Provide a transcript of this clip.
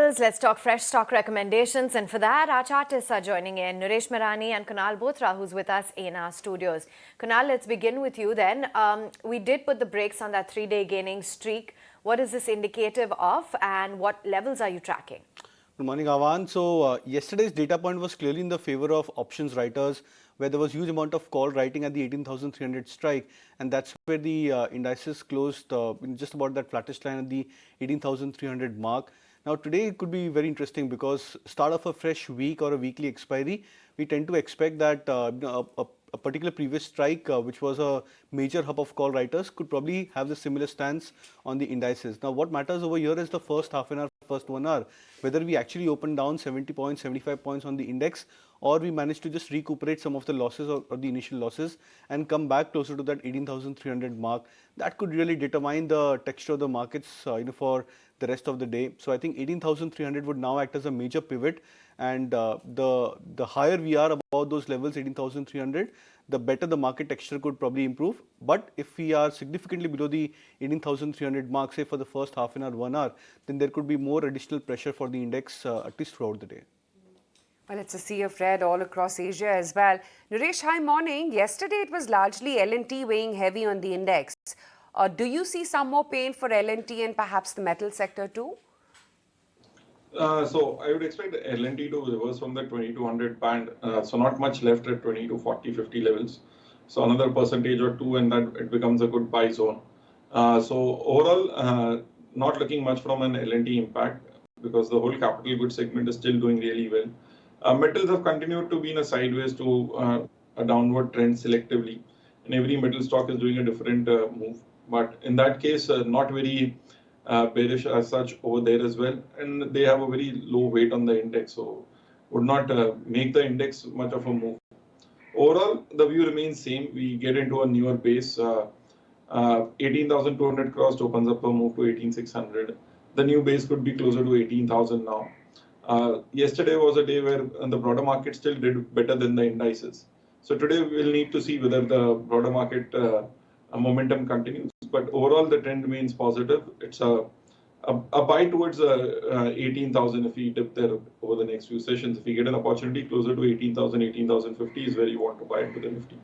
fundamentals, let's talk fresh stock recommendations. And for that, our chartists are joining in, Nooresh Merani and Kunal Bothra, who's with us in our studios. Kunal, let's begin with you then. We did put the brakes on that 3-day gaining streak. What is this indicative of and what levels are you tracking? Good morning, Avan. So yesterday's data point was clearly in the favor of options writers, where there was huge amount of call writing at the 18,300 strike, and that's where the indices closed in just about that flattish line at the 18,300 mark. Now today it could be very interesting because start of a fresh week or a weekly expiry, we tend to expect that a particular previous strike, which was a major hub of call writers, could probably have the similar stance on the indices. Now what matters over here is the first half an hour, first 1 hour, whether we actually open down 70 points, 75 points on the index, or we manage to just recuperate some of the losses or the initial losses and come back closer to that 18,300 mark. That could really determine the texture of the markets for the rest of the day. So I think 18,300 would now act as a major pivot, and the higher we are above those levels, 18,300, the better the market texture could probably improve. But if we are significantly below the 18,300 mark, say for the first half an hour, 1 hour, then there could be more additional pressure for the index at least throughout the day. Well, it's a sea of red all across Asia as well. Naresh, hi, morning. Yesterday it was largely L&T weighing heavy on the index. Do you see some more pain for L&T and perhaps the metal sector too? So I would expect L&T to reverse from the 2200 band. So not much left at 2240, 50 levels. So another percentage or two, and that it becomes a good buy zone. So overall, not looking much from an L&T impact because the whole capital goods segment is still doing really well. Metals have continued to be in a sideways to a downward trend selectively, and every metal stock is doing a different move. But in that case, not very bearish as such over there as well, and they have a very low weight on the index, so would not make the index much of a move. Overall, the view remains same. We get into a newer base. 18,200 crossed, opens up a move to 18,600. The new base could be closer to 18,000 now. Yesterday was a day where the broader market still did better than the indices. So today we'll need to see whether the broader market momentum continues. But overall, the trend remains positive. It's a buy towards 18,000 if we dip there over the next few sessions. If we get an opportunity closer to 18,000, 18,050 is where you want to buy into the Nifty.